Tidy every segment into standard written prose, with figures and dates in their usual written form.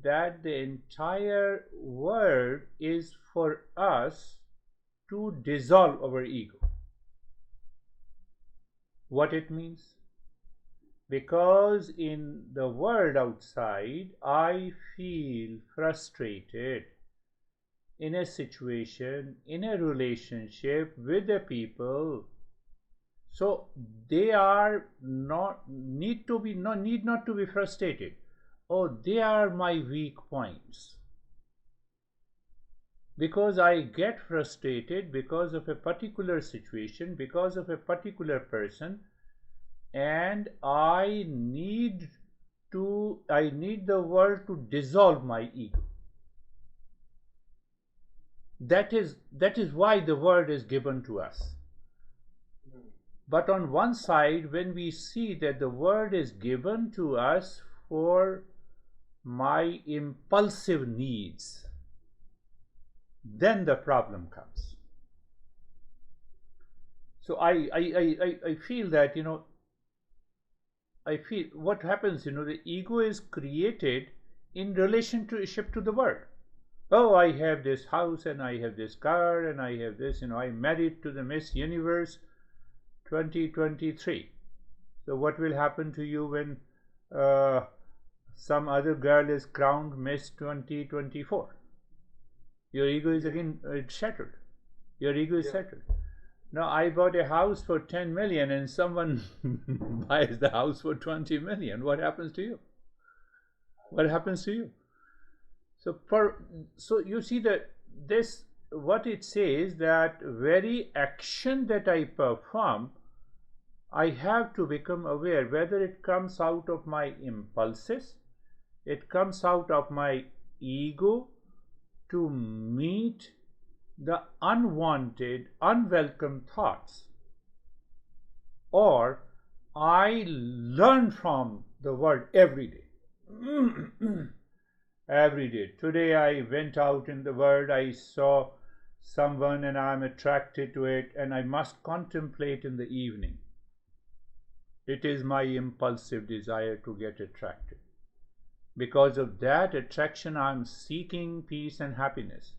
that the entire world is for us to dissolve our ego. What it means? Because in the world outside, I feel frustrated in a situation, in a relationship with the people. So they are not need not to be frustrated. Oh, they are my weak points. Because I get frustrated because of a particular situation, because of a particular person, and I need the world to dissolve my ego. That is why the world is given to us. But on one side, when we see that the world is given to us for my impulsive needs, then the problem comes. So I feel that, I feel what happens, the ego is created in relationship to the world. Oh, I have this house and I have this car and I have this, I'm married to the Miss Universe 2023. So what will happen to you when some other girl is crowned Miss 2024? Your ego is again shattered. Your ego is shattered. Now, I bought a house for 10 million and someone buys the house for 20 million. What happens to you? What happens to you? So you see that what it says, that very action that I perform, I have to become aware whether it comes out of my impulses, it comes out of my ego to meet the unwanted, unwelcome thoughts, or I learn from the world every day. Every day. Today I went out in the world, I saw someone and I'm attracted to it, and I must contemplate in the evening. It is my impulsive desire to get attracted. Because of that attraction, I'm seeking peace and happiness.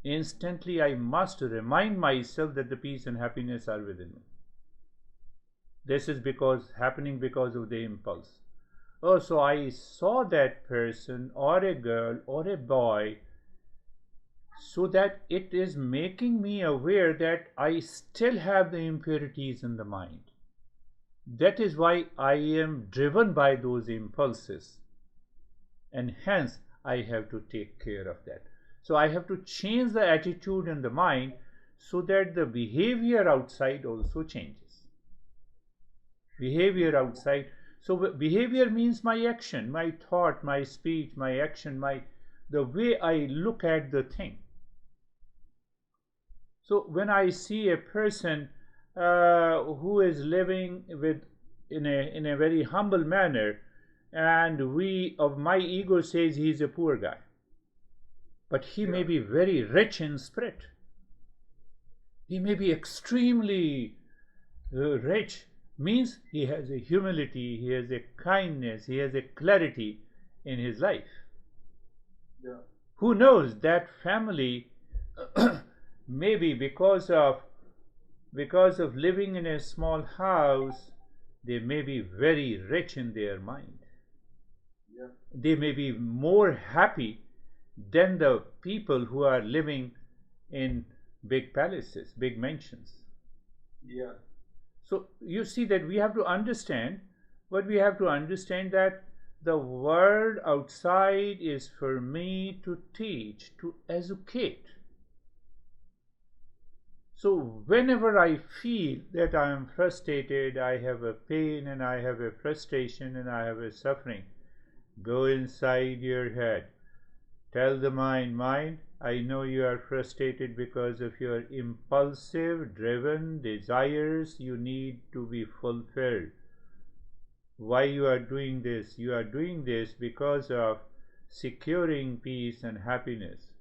Instantly, I must remind myself that the peace and happiness are within me. This is happening because of the impulse. Oh, so I saw that person or a girl or a boy, so that it is making me aware that I still have the impurities in the mind. That is why I am driven by those impulses, and hence I have to take care of that. So I have to change the attitude in the mind so that the behavior outside also changes. Behavior outside. So behavior means my action, my thought, my speech, my action, the way I look at the thing. So when I see a person who is living in a very humble manner, and my ego says he's a poor guy, but he may be very rich in spirit. He may be extremely rich. Means he has a humility, he has a kindness, he has a clarity in his life. Who knows, that family maybe because of living in a small house, they may be very rich in their mind. They may be more happy than the people who are living in big palaces, big mansions. So you see that we have to understand that the world outside is for me to teach, to educate. So whenever I feel that I am frustrated, I have a pain and I have a frustration and I have a suffering, go inside your head. Tell the mind, I know you are frustrated because of your impulsive, driven desires you need to be fulfilled. Why you are doing this? You are doing this because of securing peace and happiness.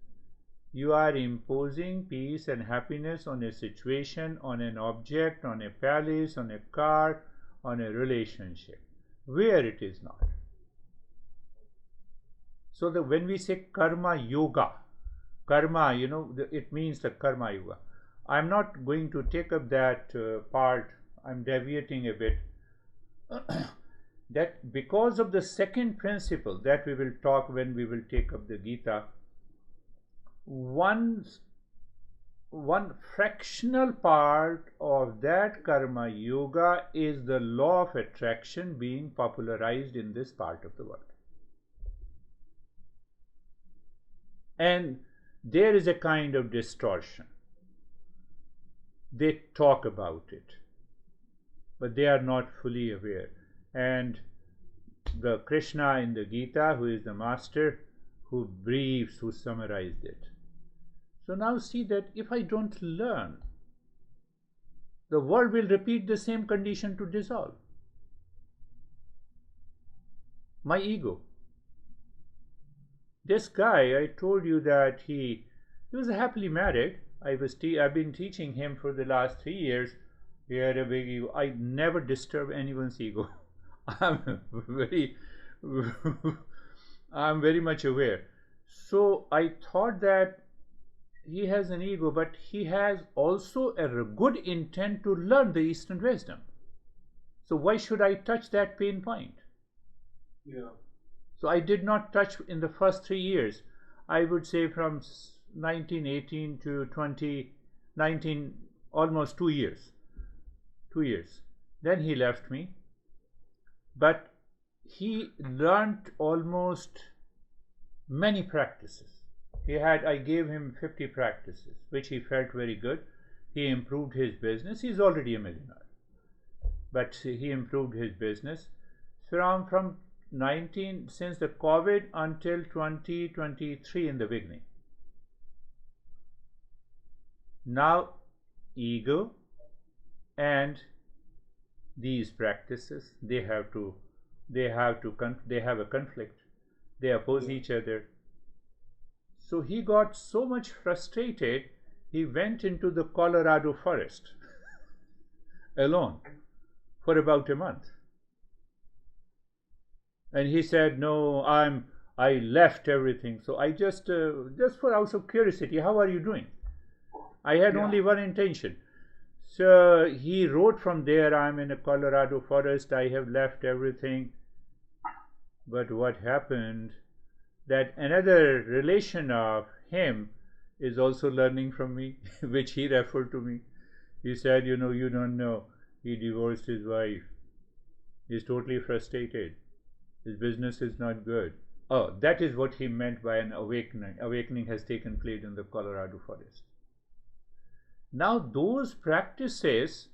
You are imposing peace and happiness on a situation, on an object, on a palace, on a car, on a relationship, where it is not. So when we say karma yoga, karma, it means the karma yoga. I'm not going to take up that part. I'm deviating a bit. That because of the second principle that we will talk when we will take up the Gita, one fractional part of that karma yoga is the law of attraction being popularized in this part of the world. And there is a kind of distortion. They talk about it, but they are not fully aware. And the Krishna in the Gita, who is the master, who briefs, who summarized it. So now see that if I don't learn, the world will repeat the same condition to dissolve. My ego. This guy, I told you that he was happily married. I've been teaching him for the last 3 years. He had a big ego. I never disturb anyone's ego. I'm very much aware. So I thought that he has an ego, but he has also a good intent to learn the Eastern wisdom. So why should I touch that pain point? Yeah. So I did not touch in the first 3 years. I would say from 1918 to 2019, almost 2 years. 2 years. Then he left me. But he learned almost many practices. I gave him 50 practices, which he felt very good. He improved his business. He's already a millionaire. But he improved his business from since the COVID until 2023 in the beginning. Now, ego and these practices, they have a conflict. They oppose each other. So he got so much frustrated, he went into the Colorado forest alone for about a month. And he said, no, I left everything. So I just for out of curiosity, how are you doing? I had only one intention. So he wrote from there, I'm in a Colorado forest, I have left everything. But what happened, that another relation of him is also learning from me, which he referred to me. He said, you don't know, he divorced his wife. He's totally frustrated. His business is not good. Oh, that is what he meant by an awakening. Awakening has taken place in the Colorado forest. Now those practices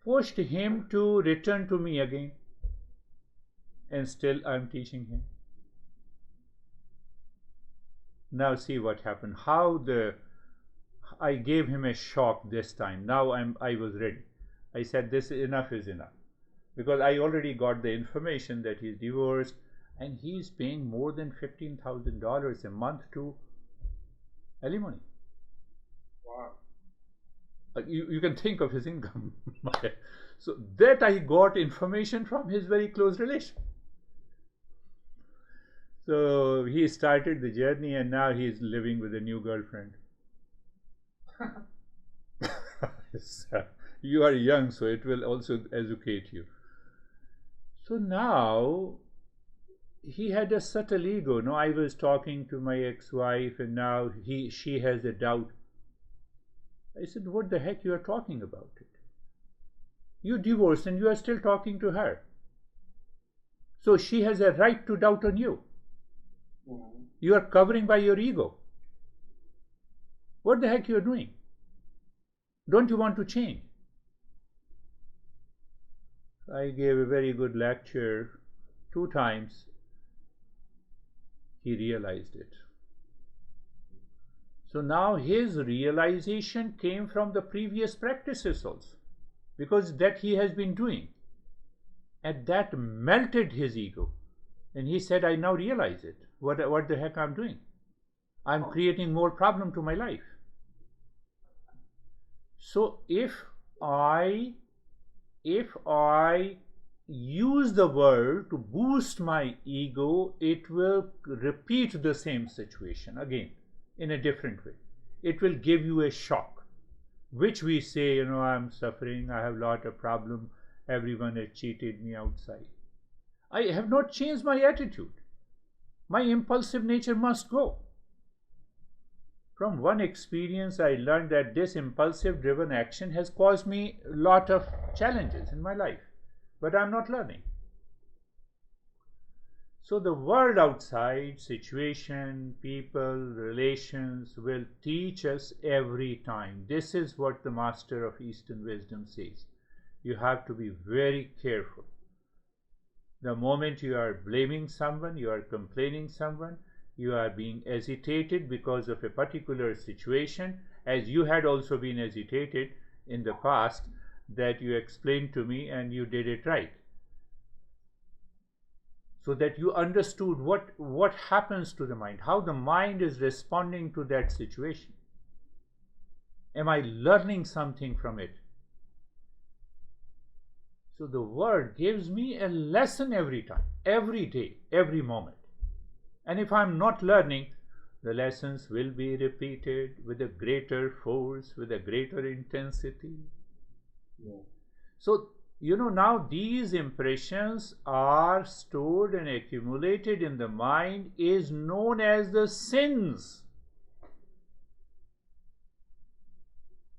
pushed him to return to me again. And still I'm teaching him. Now see what happened. I gave him a shock this time. Now I was ready. I said, this enough is enough. Because I already got the information that he's divorced and he's paying more than $15,000 a month to alimony. Wow. You can think of his income. So that I got information from his very close relation. So he started the journey and now he's living with a new girlfriend. You are young, so it will also educate you. So now he had a subtle ego. No, I was talking to my ex-wife and now she has a doubt. I said, what the heck you are talking about it? You divorced and you are still talking to her. So she has a right to doubt on you. You are covering by your ego. What the heck you are doing? Don't you want to change? I gave a very good lecture 2 times. He realized it. So now his realization came from the previous practices also, because that he has been doing. And that melted his ego. And he said, I now realize it. What the heck I'm doing? I'm creating more problem to my life. So if I use the word to boost my ego, it will repeat the same situation again in a different way. It will give you a shock, which we say, I'm suffering, I have a lot of problem, everyone has cheated me outside. I have not changed my attitude. My impulsive nature must go. From one experience, I learned that this impulsive driven action has caused me a lot of challenges in my life, but I'm not learning. So the world outside, situation, people, relations will teach us every time. This is what the master of Eastern wisdom says. You have to be very careful. The moment you are blaming someone, you are complaining someone, you are being agitated because of a particular situation, as you had also been agitated in the past, that you explained to me and you did it right. So that you understood what happens to the mind, how the mind is responding to that situation. Am I learning something from it? So the word gives me a lesson every time, every day, every moment. And if I'm not learning, the lessons will be repeated with a greater force, with a greater intensity. Yeah. So, now these impressions are stored and accumulated in the mind, is known as the sins.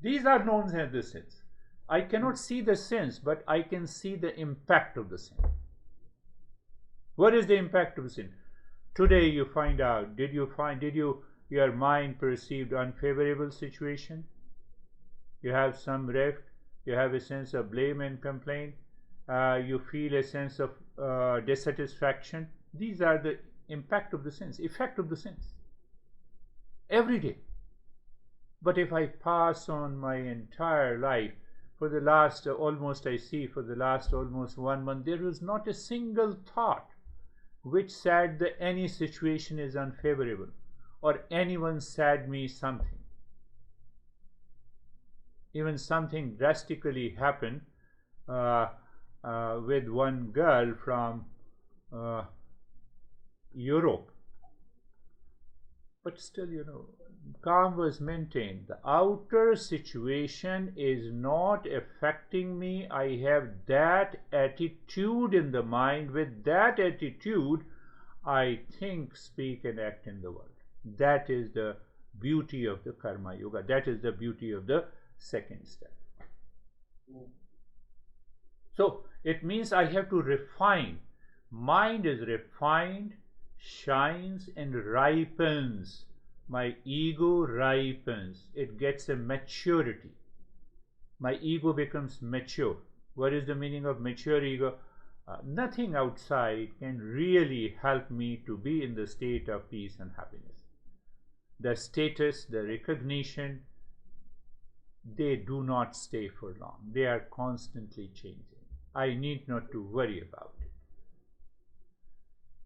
These are known as the sins. I cannot see the sins, but I can see the impact of the sin. What is the impact of sin? Today you find out, your mind perceived unfavorable situation? You have some rift, you have a sense of blame and complaint, you feel a sense of dissatisfaction. These are the impact of the sins, effect of the sins. Every day. But if I pass on my entire life, for the last almost 1 month, there was not a single thought which said that any situation is unfavorable or anyone said me something. Even something drastically happened with one girl from Europe. But still, calm was maintained. The outer situation is not affecting me. I have that attitude in the mind. With that attitude, I think, speak, and act in the world. That is the beauty of the Karma Yoga. That is the beauty of the second step. So it means I have to refine. Mind is refined, shines, and ripens. My ego ripens. It gets a maturity. My ego becomes mature. What is the meaning of mature ego? Nothing outside can really help me to be in the state of peace and happiness. The status, the recognition, they do not stay for long. They are constantly changing. I need not to worry about it.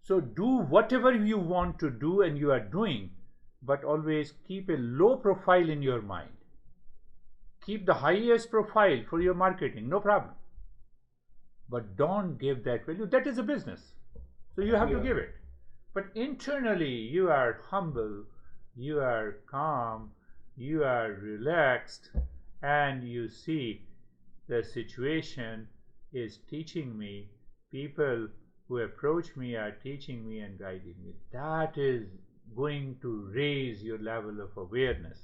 So do whatever you want to do and you are doing, but always keep a low profile in your mind. Keep the highest profile for your marketing, no problem. But don't give that value. That is a business. So you have to give it. But internally, you are humble, you are calm, you are relaxed, and you see the situation is teaching me. People who approach me are teaching me and guiding me. That is going to raise your level of awareness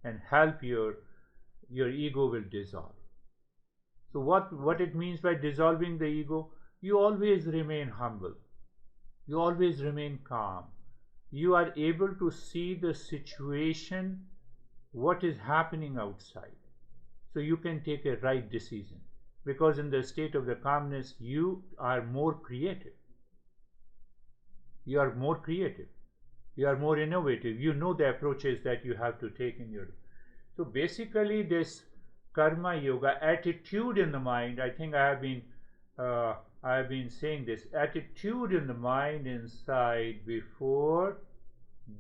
and help your ego will dissolve. So what it means by dissolving the ego? You always remain humble. You always remain calm. You are able to see the situation, what is happening outside. So you can take a right decision. Because in the state of the calmness, you are more creative. You are more creative. You are more innovative. You know the approaches that you have to take in your... So basically this Karma Yoga attitude in the mind, I think I have been saying this, attitude in the mind inside before,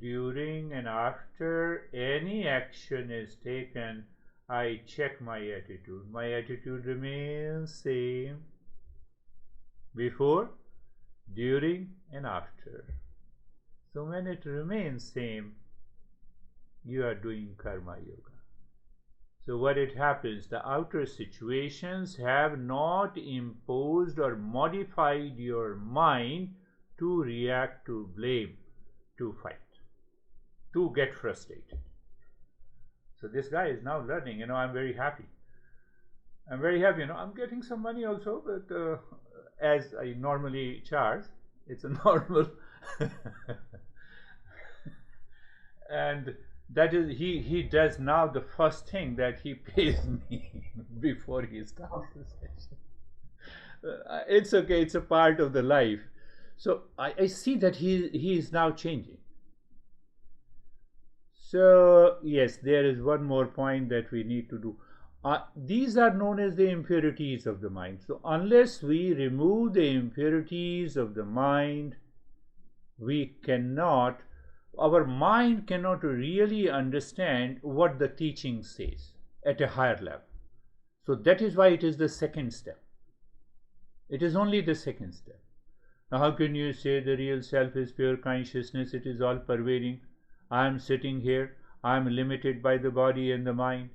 during and after any action is taken, I check my attitude. My attitude remains same. before, during and after. So when it remains same, you are doing karma yoga. So what it happens, the outer situations have not imposed or modified your mind to react, to blame, to fight, to get frustrated. So this guy is now learning, I'm very happy. I'm very happy, I'm getting some money also, but as I normally charge, it's a normal. And that is, he does now the first thing that he pays me before he starts the session. It's okay, it's a part of the life. So I see that he is now changing. So yes, there is one more point that we need to do. These are known as the impurities of the mind. So unless we remove the impurities of the mind, our mind cannot really understand what the teaching says at a higher level. So that is why it is the second step. It is only the second step. Now how can you say the real self is pure consciousness? It is all pervading. I am sitting here. I am limited by the body and the mind.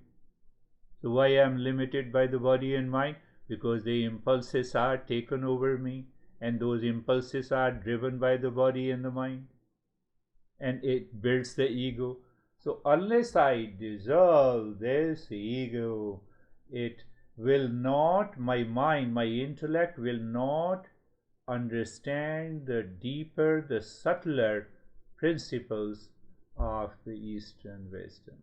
So why I am limited by the body and mind? Because the impulses are taken over me, and those impulses are driven by the body and the mind, and it builds the ego. So unless I dissolve this ego, it will not, my mind, my intellect will not understand the deeper, the subtler principles of the Eastern wisdom.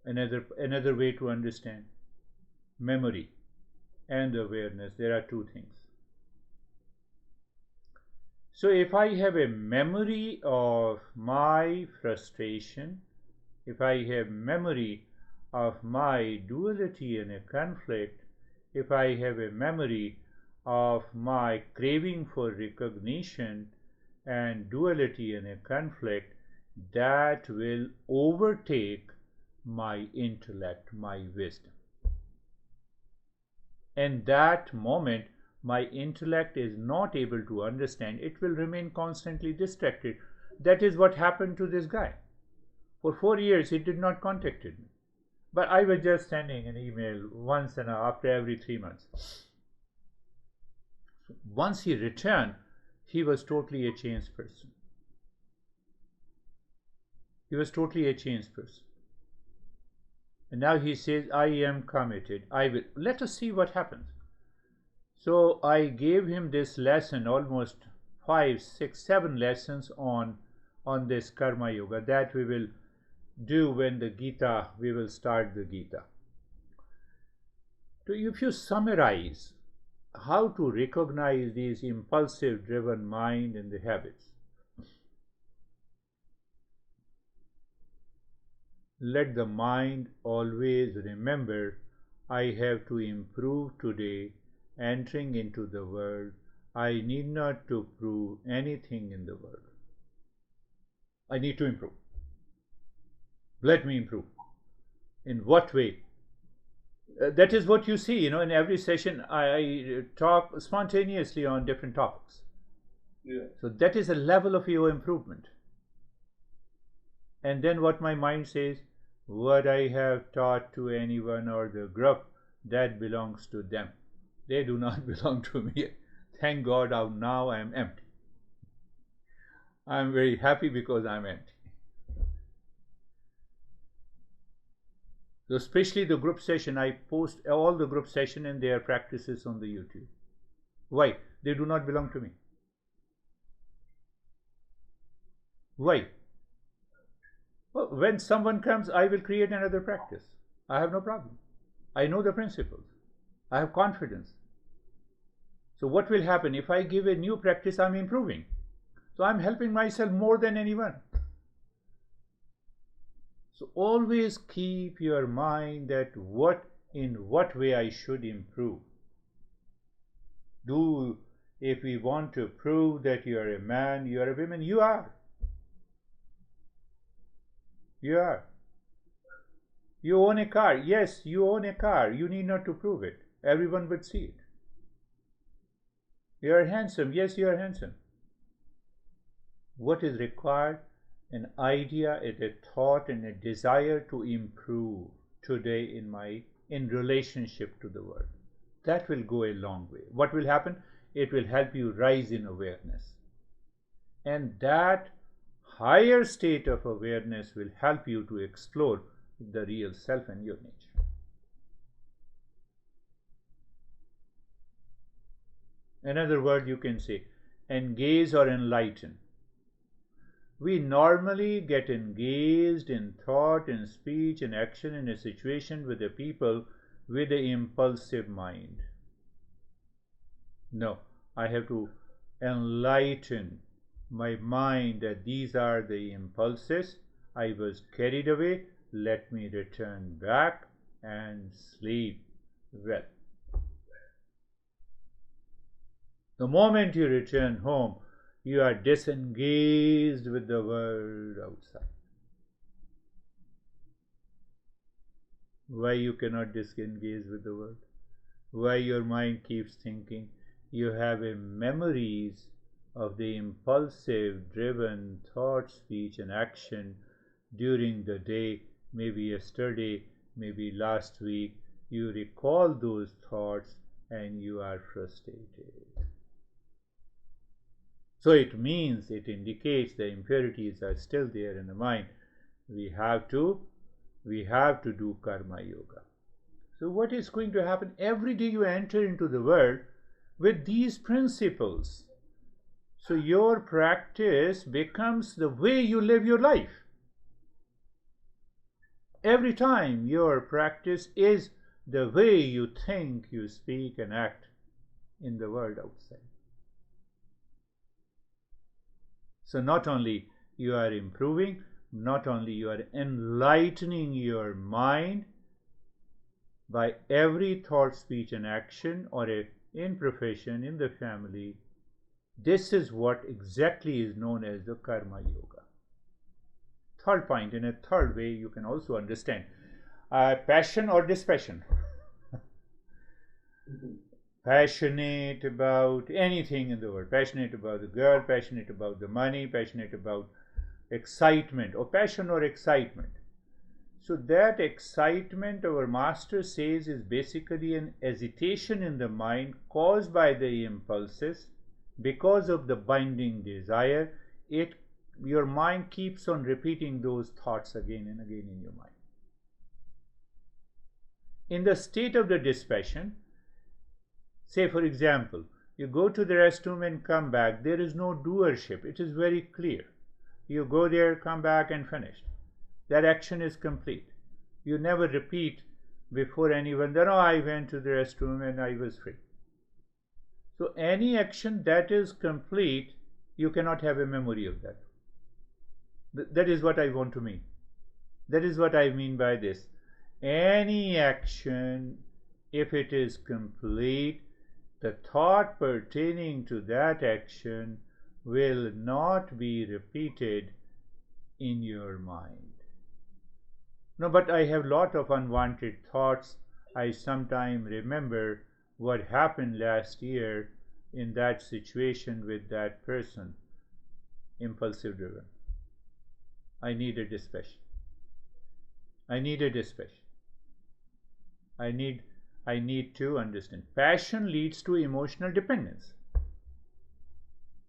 Another way to understand memory and awareness, there are two things. So if I have a memory of my frustration, if I have memory of my duality and a conflict, if I have a memory of my craving for recognition and duality and a conflict, that will overtake my intellect, my wisdom. And that moment, my intellect is not able to understand. It will remain constantly distracted. That is what happened to this guy. For 4 years, he did not contact me. But I was just sending an email once and after every 3 months. So once he returned, he was totally a changed person. He was totally a changed person. And now he says, I am committed. I will. Let us see what happens. So I gave him this lesson, almost 5, 6, 7 lessons on this karma yoga that we will do when the Gita, we will start the Gita. So if you summarize how to recognize these impulsive driven mind and the habits, let the mind always remember, I have to improve today. Entering into the world, I need not to prove anything in the world. I need to improve. Let me improve. In what way? That is what you see, in every session I talk spontaneously on different topics. Yeah. So that is a level of your improvement. And then what my mind says, what I have taught to anyone or the group, that belongs to them. They do not belong to me. Thank God now I am empty. I am very happy because I am empty. So especially the group session, I post all the group session and their practices on the YouTube. Why? They do not belong to me. Why? Well, when someone comes, I will create another practice. I have no problem. I know the principles. I have confidence. So what will happen? If I give a new practice, I'm improving. So I'm helping myself more than anyone. So always keep your mind that in what way I should improve. If we want to prove that you are a man, you are a woman, you are. You are. You own a car. Yes, you own a car. You need not to prove it. everyone would see it. You are handsome. Yes, you are handsome. What is required? An idea, a thought, and a desire to improve today in relationship to the world. That will go a long way. What will happen? It will help you rise in awareness. And that higher state of awareness will help you to explore the real self and your nature. Another word you can say, engage or enlighten. We normally get engaged in thought, in speech, in action, in a situation with the people with an impulsive mind. No, I have to enlighten my mind that these are the impulses. I was carried away. Let me return back and sleep well. The moment you return home, you are disengaged with the world outside. Why you cannot disengage with the world? Why your mind keeps thinking? You have memories of the impulsive, driven thought, speech, and action during the day, maybe yesterday, maybe last week. You recall those thoughts and you are frustrated. So it means, it indicates the impurities are still there in the mind. We have to do karma yoga. So what is going to happen? Every day you enter into the world with these principles. So your practice becomes the way you live your life. Every time your practice is the way you think, you speak, and act in the world outside. So not only you are improving, not only you are enlightening your mind by every thought, speech, and action, or in profession, in the family. This is what exactly is known as the karma yoga. Third point, in a third way, you can also understand passion or dispassion. Passionate about anything in the world, passionate about the girl, passionate about the money, passionate about excitement, or passion or excitement. So that excitement, our master says, is basically an agitation in the mind caused by the impulses. Because of the binding desire, your mind keeps on repeating those thoughts again and again in your mind. In the state of the dispassion, say for example, you go to the restroom and come back, there is no doership. It is very clear. You go there, come back, and finish. That action is complete. You never repeat before anyone that, oh, I went to the restroom and I was free. So any action that is complete, you cannot have a memory of that. That is what I want to mean. That is what I mean by this. Any action, if it is complete, the thought pertaining to that action will not be repeated in your mind. No, but I have a lot of unwanted thoughts. I sometimes remember what happened last year in that situation with that person, impulsive driven. I need a dispassion. I need a dispassion. I need to understand. Passion leads to emotional dependence.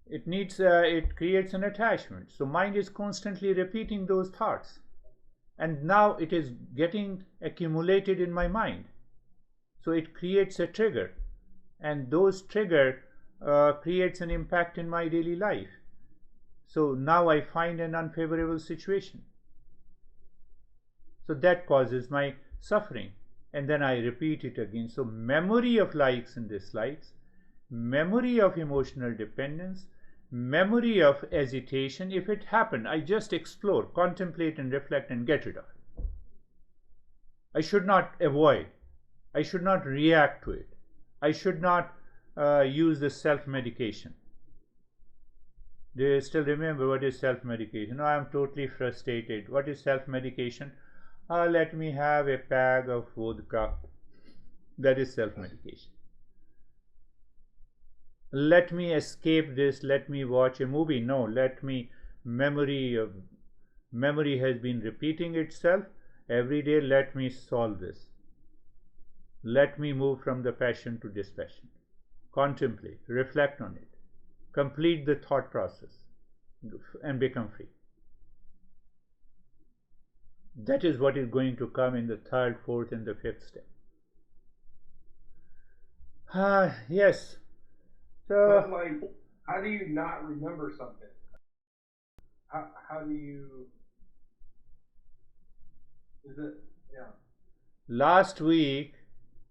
It creates an attachment. So mind is constantly repeating those thoughts. And now it is getting accumulated in my mind. So it creates a trigger. And those trigger creates an impact in my daily life. So now I find an unfavorable situation. So that causes my suffering. And then I repeat it again. So memory of likes and dislikes, memory of emotional dependence, memory of agitation. If it happened, I just explore, contemplate and reflect and get rid of it. I should not avoid. I should not react to it. I should not use the self-medication. Do you still remember what is self-medication? No, I am totally frustrated. What is self-medication? Let me have a pack of vodka. That is self-medication. Let me escape this, let me watch a movie. No, memory has been repeating itself every day. Let me solve this. Let me move from the passion to dispassion. Contemplate, reflect on it, complete the thought process, and become free. That is what is going to come in the third, fourth, and the fifth step. Yes. But like, how do you not remember something? How do you? Is it? Yeah. Last week,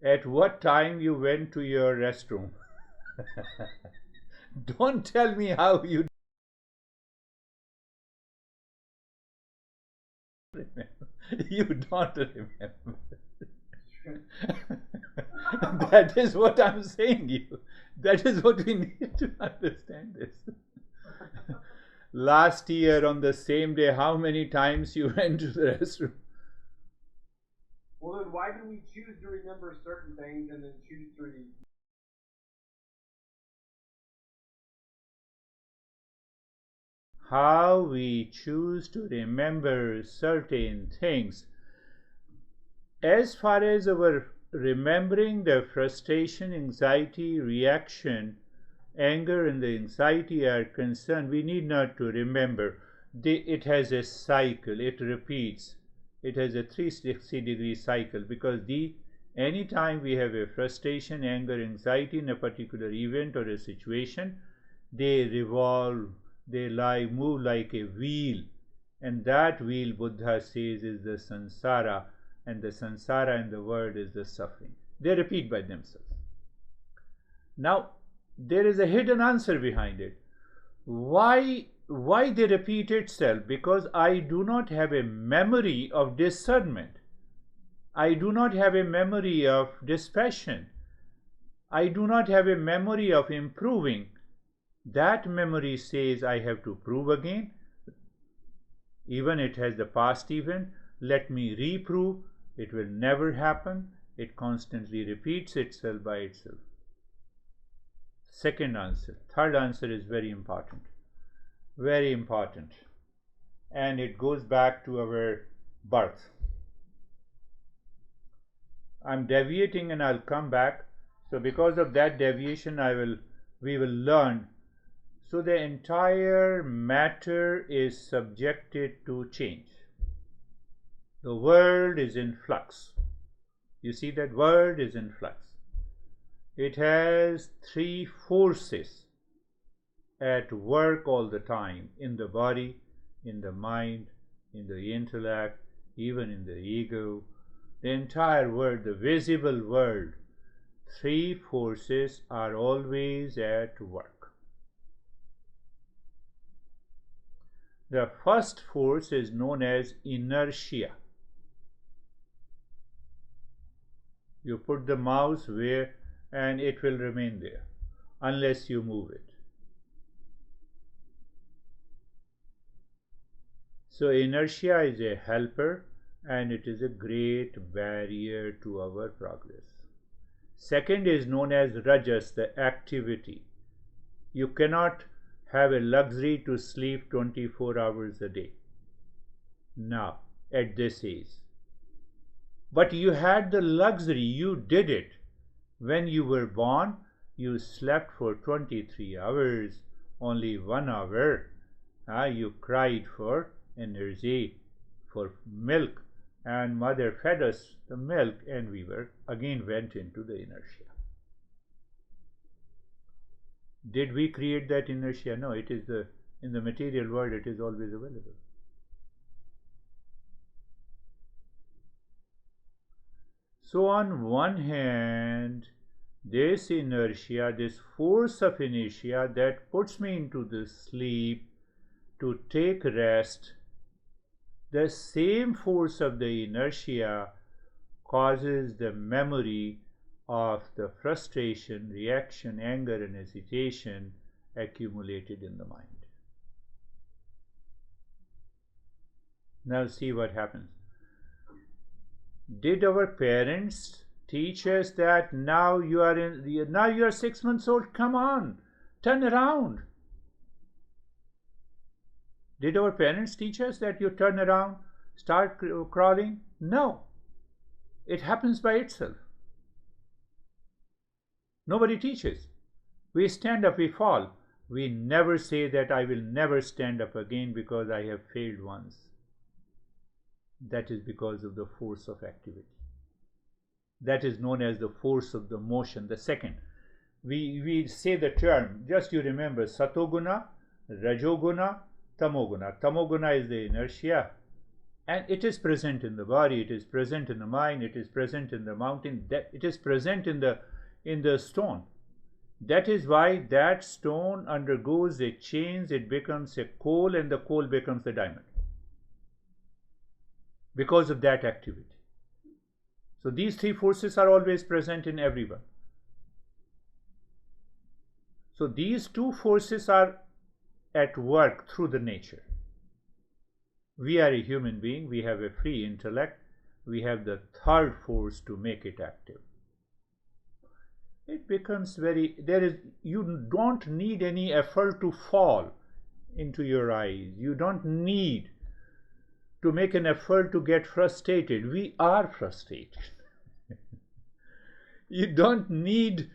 at what time you went to your restroom? Don't tell me how you remember. You don't remember. That is what I'm saying you. That is what we need to understand this. Last year on the same day, how many times you went to the restroom? Well, then why do we choose to remember certain things and then choose to How we choose to remember certain things. As far as our remembering the frustration, anxiety, reaction, anger, and the anxiety are concerned, we need not to remember. It has a cycle, it repeats. It has a 360-degree cycle, because any time we have a frustration, anger, anxiety in a particular event or a situation, they revolve, they move like a wheel, and that wheel, Buddha says, is the samsara, and the samsara in the word is the suffering. They repeat by themselves. Now, there is a hidden answer behind it. Why they repeat itself? Because I do not have a memory of discernment. I do not have a memory of dispassion. I do not have a memory of improving. That memory says I have to prove again. Even it has the past event. Let me reprove. It will never happen. It constantly repeats itself by itself. Second answer. Third answer is very important. Very important. And it goes back to our birth. I'm deviating and I'll come back. So because of that deviation, we will learn. So the entire matter is subjected to change. The world is in flux. You see, that world is in flux. It has three forces at work all the time, in the body, in the mind, in the intellect, even in the ego. The entire world, the visible world, three forces are always at work. The first force is known as inertia. You put the mouse where, and it will remain there unless you move it. So inertia is a helper, and it is a great barrier to our progress. Second is known as rajas, the activity. You cannot have a luxury to sleep 24 hours a day now at this age. But you had the luxury, you did it. When you were born, you slept for 23 hours, only 1 hour. You cried for energy, for milk, and mother fed us the milk, and we again went into the inertia. Did we create that inertia? No, it is in the material world, it is always available. So on one hand, this inertia, this force of inertia that puts me into the sleep to take rest, the same force of the inertia causes the memory of the frustration, reaction, anger, and hesitation accumulated in the mind. Now see what happens. Did our parents teach us that now you are 6 months old, come on, turn around. Did our parents teach us that you turn around, start crawling? No. It happens by itself. Nobody teaches. We stand up, we fall. We never say that I will never stand up again because I have failed once. That is because of the force of activity. That is known as the force of the motion. The second, we say the term, just you remember, satoguna, rajoguna, tamoguna. Tamoguna is the inertia, and it is present in the body, it is present in the mind, it is present in the mountain, it is present in the stone. That is why that stone undergoes a change, it becomes a coal, and the coal becomes the diamond. Because of that activity. So these three forces are always present in everyone. So these two forces are at work through the nature. We are a human being, we have a free intellect, we have the third force to make it active. It becomes you don't need any effort to fall into your eyes. You don't need to make an effort to get frustrated. We are frustrated. You don't need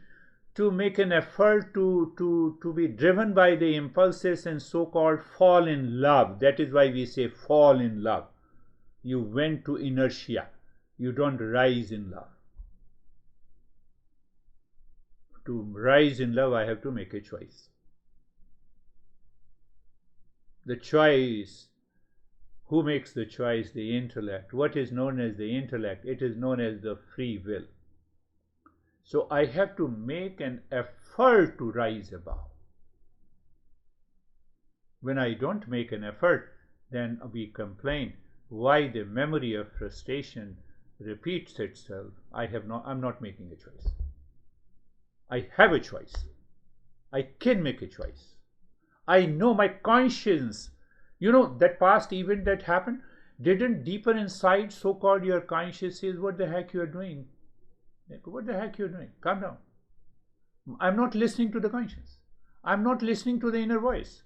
to make an effort to be driven by the impulses and so-called fall in love. That is why we say fall in love. You went to inertia. You don't rise in love. To rise in love, I have to make a choice. The choice, who makes the choice? The intellect. What is known as the intellect? It is known as the free will. So I have to make an effort to rise above. When I don't make an effort, then we complain why the memory of frustration repeats itself. I'm not making a choice. I have a choice. I can make a choice. I know my conscience. You know, that past event that happened, didn't deeper inside so-called your conscience says, what the heck you are doing? What the heck you are doing? Calm down. I'm not listening to the conscience. I'm not listening to the inner voice.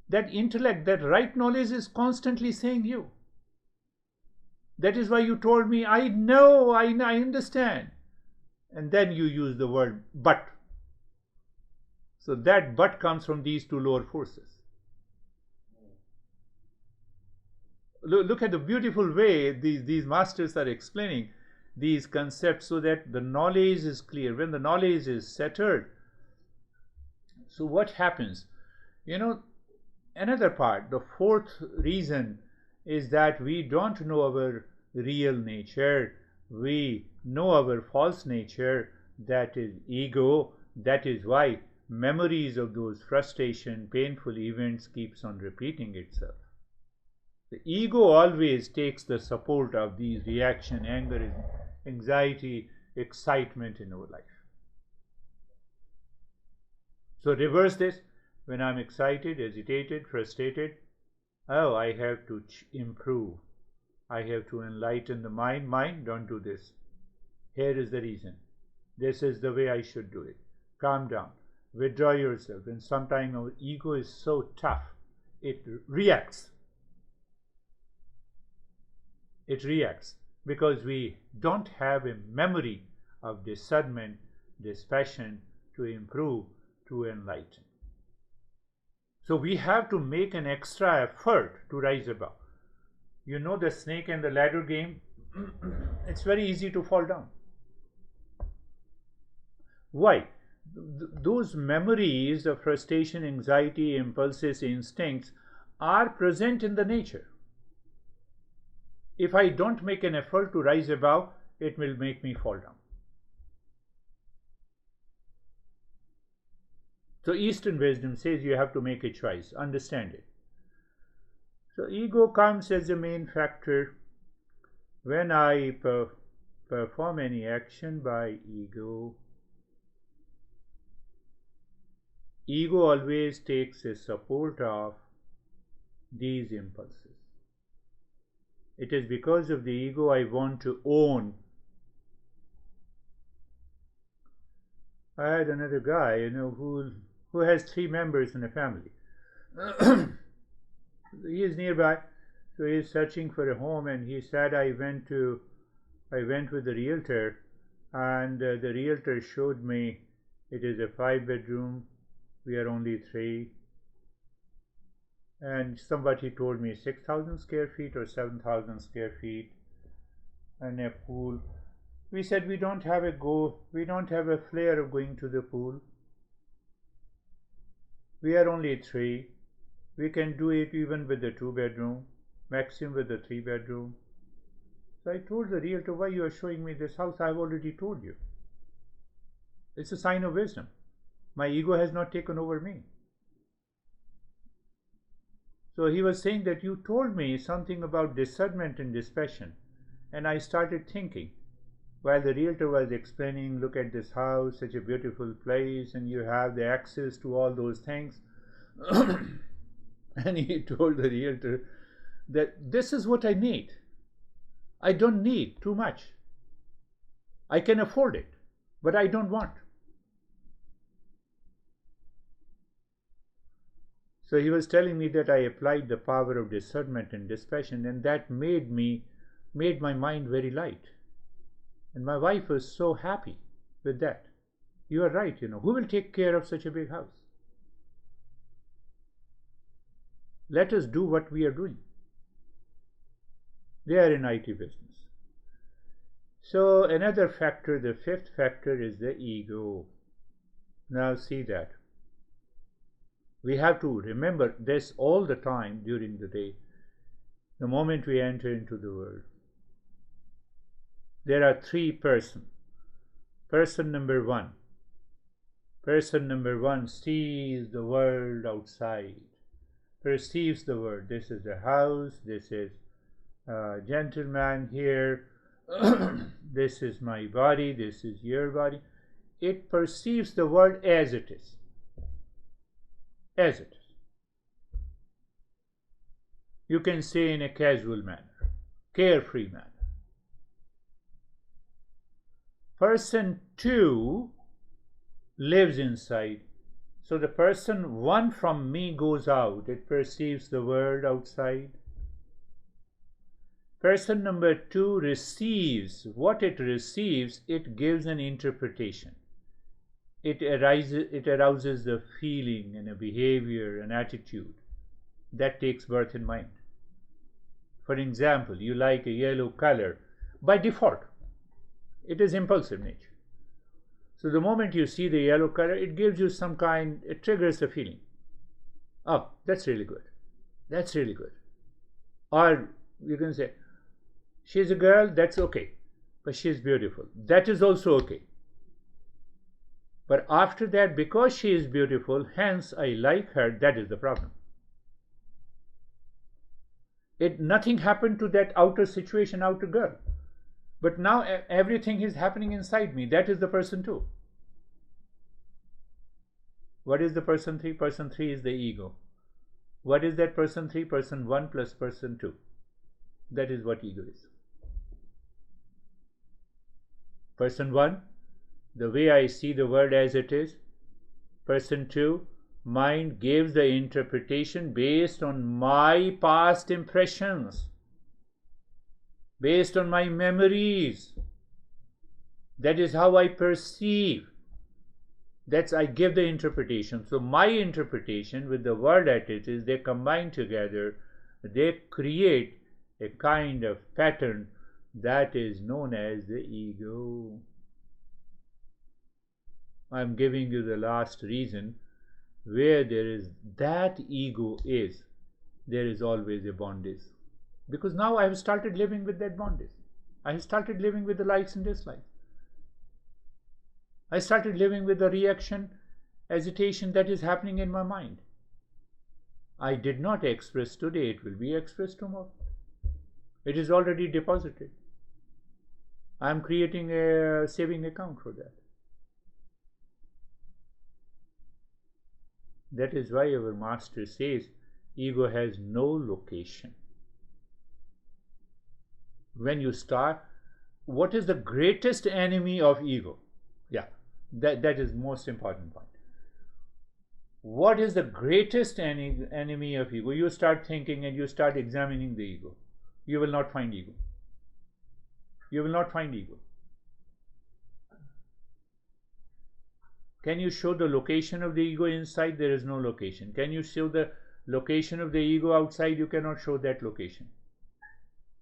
That intellect, that right knowledge is constantly saying you. That is why you told me, I know, I understand. And then you use the word but. So that but comes from these two lower forces. Look at the beautiful way these masters are explaining these concepts so that the knowledge is clear. When the knowledge is settled, so what happens? You know, another part, the fourth reason is that we don't know our real nature. We know our false nature, that is ego. That is why memories of those frustration, painful events keeps on repeating itself. The ego always takes the support of these reaction, anger, anxiety, excitement in our life. So reverse this. When I'm excited, agitated, frustrated, oh, I have to improve. I have to enlighten the mind. Mind, don't do this. Here is the reason. This is the way I should do it. Calm down. Withdraw yourself. And sometimes our ego is so tough, it reacts. It reacts because we don't have a memory of discernment, dispassion to improve, to enlighten. So we have to make an extra effort to rise above. You know the snake and the ladder game? It's very easy to fall down. Why? Those memories of frustration, anxiety, impulses, instincts are present in the nature. If I don't make an effort to rise above, it will make me fall down. So Eastern wisdom says you have to make a choice. Understand it. So ego comes as a main factor. When I perform any action by ego, ego always takes a support of these impulses. It is because of the ego I want to own I had another guy, who has 3 members in a family. He is nearby, so he is searching for a home, and he said, I went with the realtor, and the realtor showed me it is a 5 bedroom. We are only 3, and somebody told me 6,000 square feet or 7,000 square feet, and a pool. We said we don't have a flair of going to the pool. We are only 3. We can do it even with the 2 bedroom, maximum with the 3 bedroom. So I told the realtor, why you are showing me this house? I've already told you. It's a sign of wisdom. My ego has not taken over me. So he was saying that you told me something about discernment and dispassion, and I started thinking, while the realtor was explaining, look at this house, such a beautiful place, and you have the access to all those things. And he told the realtor that this is what I need. I don't need too much. I can afford it, but I don't want. So he was telling me that I applied the power of discernment and dispassion, and that made my mind very light. And my wife was so happy with that. You are right, who will take care of such a big house? Let us do what we are doing. They are in IT business. So another factor, the 5th factor, is the ego. Now see that. We have to remember this all the time during the day, the moment we enter into the world. There are 3 persons. Person number 1. Person number 1 sees the world outside, perceives the world. This is a house, this is a gentleman here, this is my body, this is your body. It perceives the world as it is. As it is. You can say in a casual manner, carefree manner. Person 2 lives inside. So the person 1 from me goes out. It perceives the world outside. Person number 2 receives. What it receives, it gives an interpretation. It arouses the feeling and a behavior, an attitude that takes birth in mind. For example, you like a yellow color. By default, it is impulsive nature. So the moment you see the yellow color, it gives you it triggers a feeling. Oh, that's really good. That's really good. Or you can say, she's a girl, that's okay. But she's beautiful. That is also okay. But after that, because she is beautiful, hence I like her, that is the problem. Nothing happened to that outer situation, outer girl. But now everything is happening inside me. That is the person 2. What is the person 3? Person 3 is the ego. What is that person 3? Person 1 plus person 2. That is what ego is. Person 1, the way I see the world as it is. Person 2, mind gives the interpretation based on my past impressions, based on my memories. That is how I perceive. I give the interpretation. So my interpretation with the world as it is, they combine together. They create a kind of pattern that is known as the ego. I'm giving you the last reason. Where there is that ego is, there is always a bondage. Because now I have started living with that bondage. I have started living with the likes and dislikes. I started living with the reaction, agitation that is happening in my mind. I did not express today, it will be expressed tomorrow. It is already deposited. I am creating a saving account for that. That is why our master says ego has no location. When you start, what is the greatest enemy of ego? Yeah, That is most important point. What is the greatest enemy of ego? You start thinking and you start examining the ego. You will not find ego. You will not find ego. Can you show the location of the ego inside? There is no location. Can you show the location of the ego outside? You cannot show that location.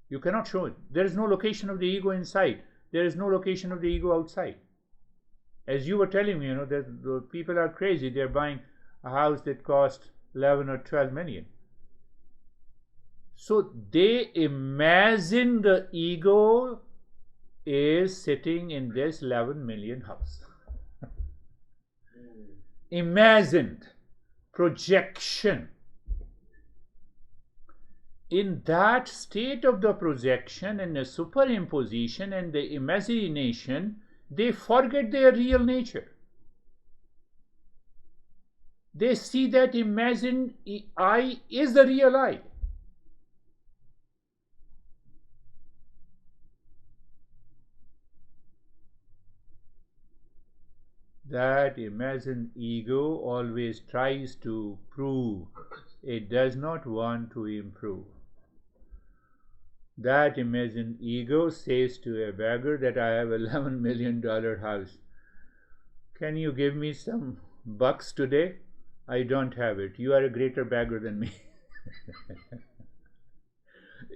You cannot show it. There is no location of the ego inside. There is no location of the ego outside. As you were telling me, the people are crazy. They're buying a house that costs 11 or 12 million. So they imagine the ego is sitting in this 11 million house. Imagined projection. In that state of the projection and the superimposition and the imagination, they forget their real nature. They see that imagined I is the real I. That imagined ego always tries to prove. It does not want to improve. That imagined ego says to a beggar that I have $11 million house. Can you give me some bucks today? I don't have it. You are a greater beggar than me.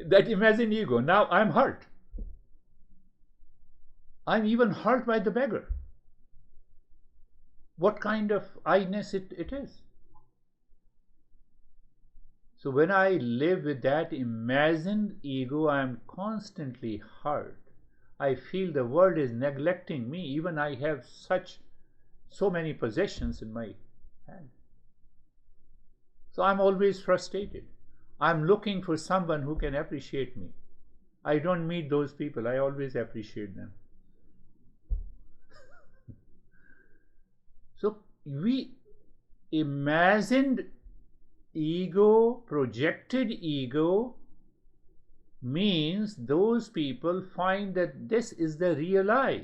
That imagined ego. Now I'm hurt. I'm even hurt by the beggar. What kind of I-ness it is? So when I live with that imagined ego, I am constantly hurt. I feel the world is neglecting me. Even I have so many possessions in my hand. So I'm always frustrated. I'm looking for someone who can appreciate me. I don't meet those people. I always appreciate them. So we imagined ego, projected ego, means those people find that this is the real I,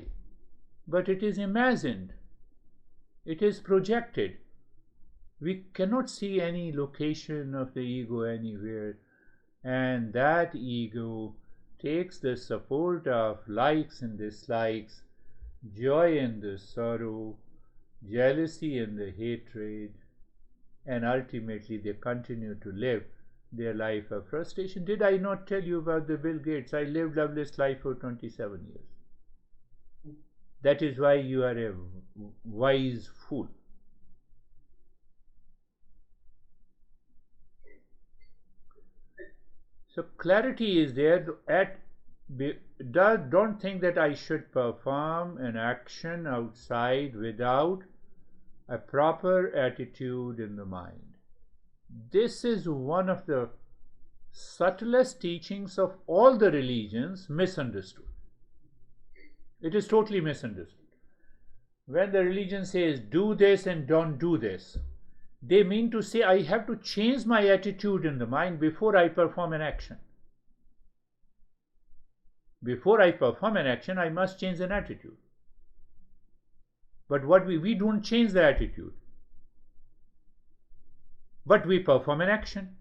but it is imagined, it is projected. We cannot see any location of the ego anywhere, and that ego takes the support of likes and dislikes, joy and the sorrow, jealousy and the hatred, and ultimately they continue to live their life of frustration. Did I not tell you about the Bill Gates? I lived loveless life for 27 years. That is why you are a wise fool. So clarity is there. Don't think that I should perform an action outside without a proper attitude in the mind. This is one of the subtlest teachings of all the religions misunderstood. It is totally misunderstood. When the religion says do this and don't do this, they mean to say I have to change my attitude in the mind before I perform an action. Before I perform an action, I must change an attitude. But what we don't change the attitude, but we perform an action.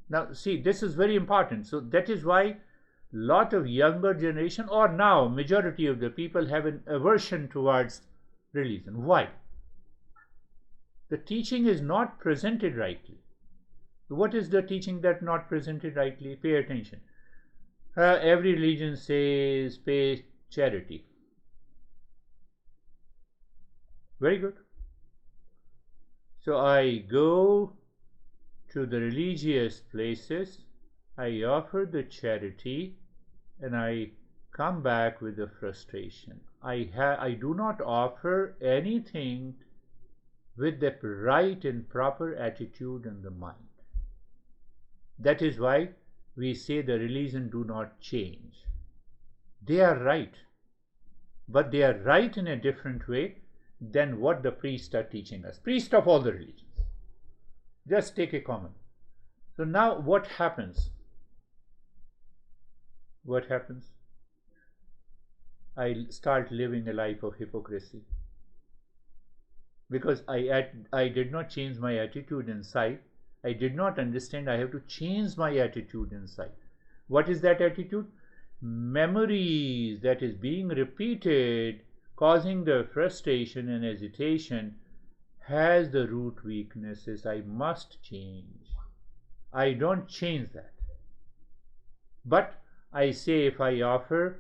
Now see, this is very important. So that is why lot of younger generation, or now majority of the people, have an aversion towards religion. Why? The teaching is not presented rightly. What is the teaching that not presented rightly? Pay attention. Every religion says pay charity. Very good. So I go to the religious places, I offer the charity, and I come back with the frustration. I do not offer anything with the right and proper attitude in the mind. That is why we say the religion do not change. They are right, but they are right in a different way than what the priests are teaching us. Priests of all the religions. Just take a common. So now what happens? What happens? I start living a life of hypocrisy. because I did not change my attitude inside. I did not understand I have to change my attitude inside. What is that attitude? Memories that is being repeated, causing the frustration and agitation, has the root weaknesses. I must change. I don't change that. But I say, if I offer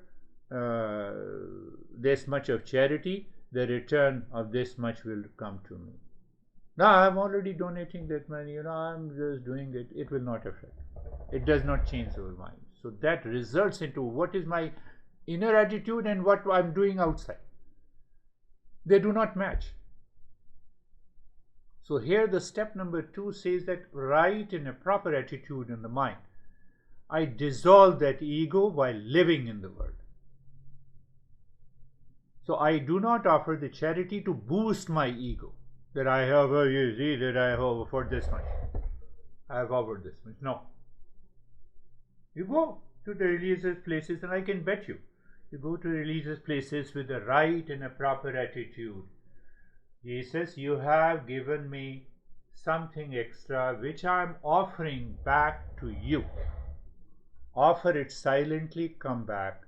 this much of charity, the return of this much will come to me. Now I'm already donating that money, I'm just doing it. It will not affect. It does not change our mind. So that results into what is my inner attitude and what I'm doing outside. They do not match. So here the step number 2 says that right in a proper attitude in the mind, I dissolve that ego while living in the world. So I do not offer the charity to boost my ego, that I have, you see, that I have offered this much. I have offered this much. No. You go to the religious places, and I can bet you go to religious places with the right and a proper attitude. Jesus, you have given me something extra which I am offering back to you. Offer it silently, come back.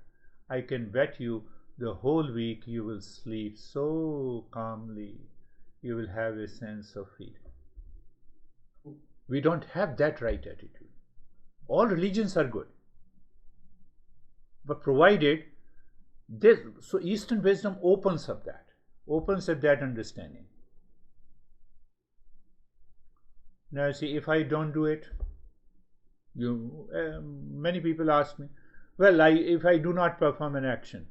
I can bet you the whole week you will sleep so calmly. You will have a sense of freedom. We don't have that right attitude. All religions are good, but provided this, so Eastern wisdom opens up that understanding. Now see, if I don't do it, many people ask me, well, if I do not perform an action,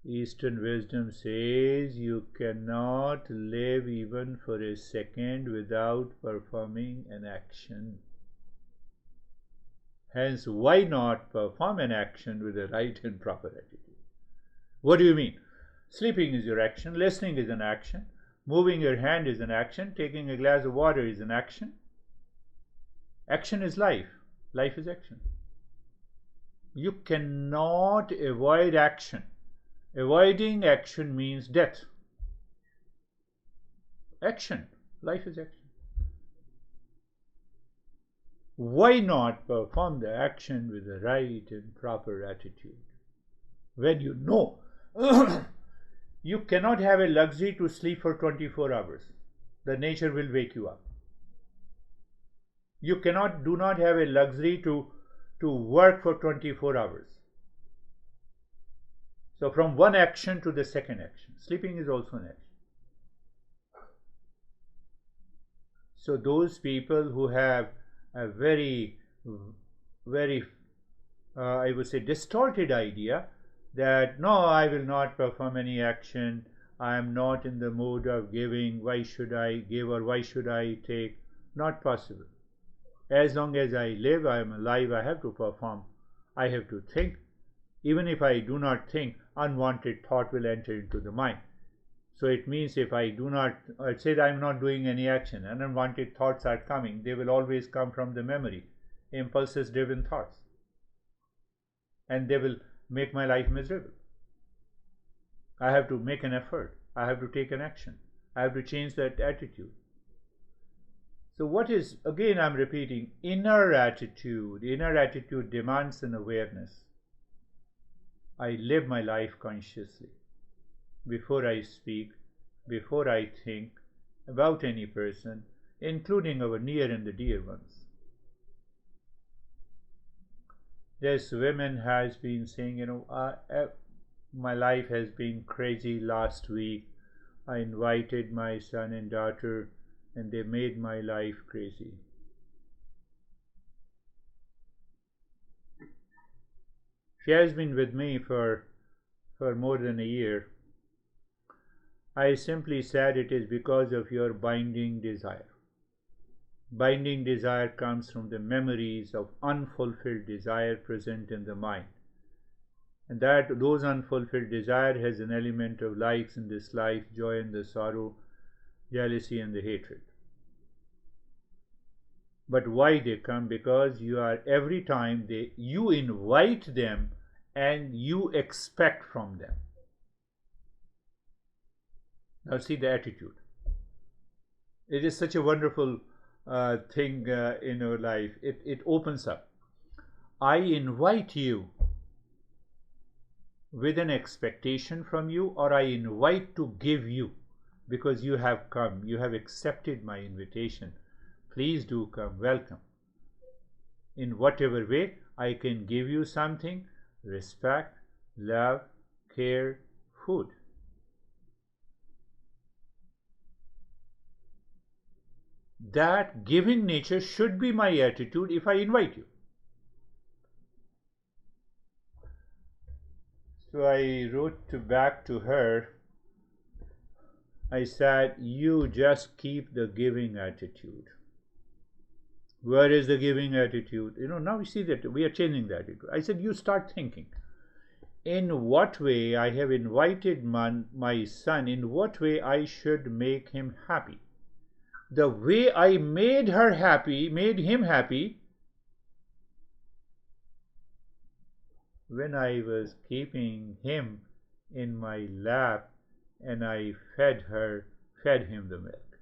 Eastern wisdom says you cannot live even for a second without performing an action. Hence, why not perform an action with a right and proper attitude? What do you mean? Sleeping is your action, listening is an action, moving your hand is an action, taking a glass of water is an action. Action is life. Life is action. You cannot avoid action. Avoiding action means death. Action. Life is action. Why not perform the action with the right and proper attitude? When you know you cannot have a luxury to sleep for 24 hours. The nature will wake you up. You do not have a luxury to work for 24 hours. So from one action to the second action. Sleeping is also an action. So those people who have a very, very, I would say, distorted idea that, no, I will not perform any action, I am not in the mood of giving, why should I give or why should I take? Not possible. As long as I live, I am alive, I have to perform, I have to think. Even if I do not think, unwanted thought will enter into the mind. So it means if I do not, say that I am not doing any action and unwanted thoughts are coming, they will always come from the memory, impulses driven thoughts. And they will make my life miserable. I have to make an effort. I have to take an action. I have to change that attitude. So what is, again I am repeating, inner attitude. Inner attitude demands an awareness. I live my life consciously. Before I speak, before I think about any person, including our near and the dear ones. This woman has been saying, my life has been crazy last week. I invited my son and daughter and they made my life crazy. She has been with me for more than a year. I simply said it is because of your binding desire. Binding desire comes from the memories of unfulfilled desire present in the mind. And that those unfulfilled desire has an element of likes and dislikes, joy and the sorrow, jealousy and the hatred. But why they come? Because you are, every time you invite them and you expect from them. Now see the attitude. It is such a wonderful thing in our life. It opens up. I invite you with an expectation from you, or I invite to give you because you have come, you have accepted my invitation. Please do come, welcome. In whatever way I can give you something: respect, love, care, food. That giving nature should be my attitude if I invite you. So I wrote back to her. I said, you just keep the giving attitude. Where is the giving attitude? Now we see that we are changing the attitude. I said, you start thinking. In what way I have invited my son, in what way I should make him happy. The way I made him happy, when I was keeping him in my lap and I fed him the milk.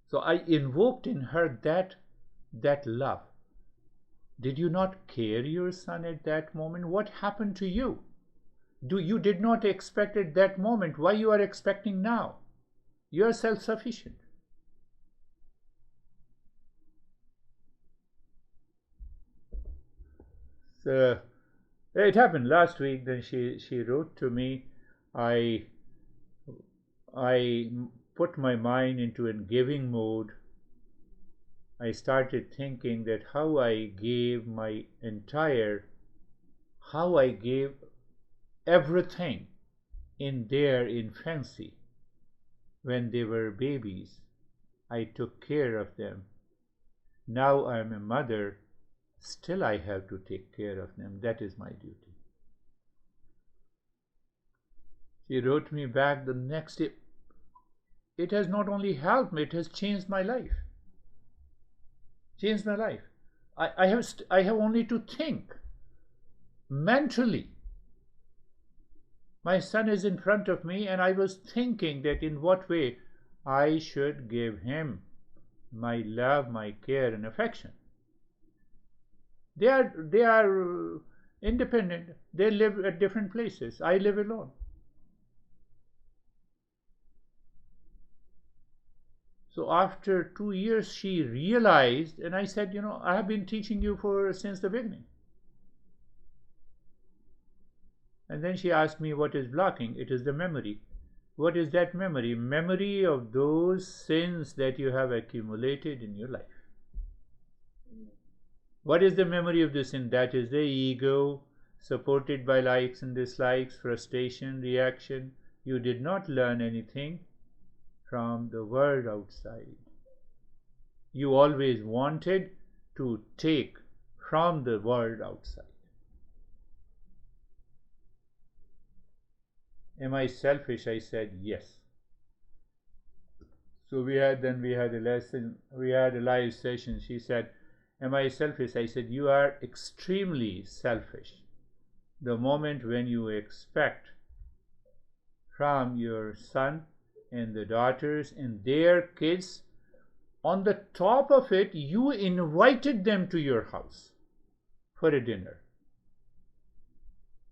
So I invoked in her that love. Did you not care your son at that moment? What happened to you? You did not expect at that moment. Why you are expecting now? You are self-sufficient. So it happened last week. Then she wrote to me. I put my mind into a giving mode. I started thinking that how I gave everything in their infancy. When they were babies, I took care of them. Now I am a mother. Still I have to take care of them. That is my duty. She wrote me back the next day. It has not only helped me, it has changed my life. Changed my life. I have only to think mentally. My son is in front of me, and I was thinking that in what way I should give him my love, my care, and affection. They are independent. They live at different places. I live alone. So after 2 years, she realized, and I said, I have been teaching you since the beginning. And then she asked me, what is blocking? It is the memory. What is that memory? Memory of those sins that you have accumulated in your life. What is the memory of the sin? That is the ego, supported by likes and dislikes, frustration, reaction. You did not learn anything from the world outside. You always wanted to take from the world outside. Am I selfish? I said yes. So we had a lesson, we had a live session. She said, am I selfish? I said, you are extremely selfish. The moment when you expect from your son and the daughters and their kids, on the top of it, you invited them to your house for a dinner.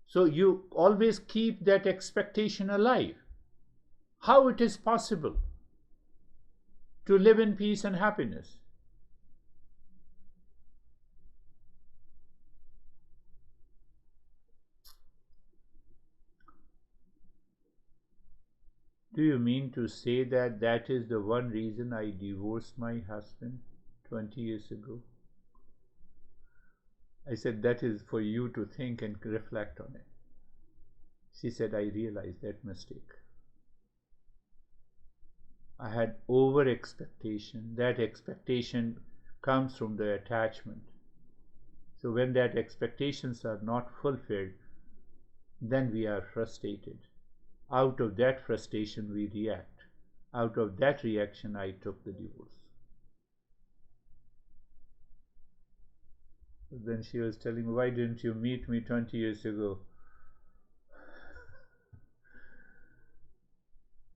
So you always keep that expectation alive. How it is possible to live in peace and happiness? Do you mean to say that is the one reason I divorced my husband 20 years ago? I said, that is for you to think and reflect on it. She said, I realized that mistake. I had over expectation. That expectation comes from the attachment. So when that expectations are not fulfilled, then we are frustrated. Out of that frustration we react. Out of that reaction I took the divorce. Then she was telling me, why didn't you meet me 20 years ago?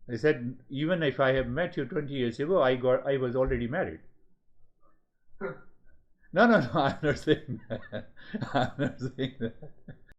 I said, even if I have met you 20 years ago, I was already married. No, I'm not saying that. I'm not saying that.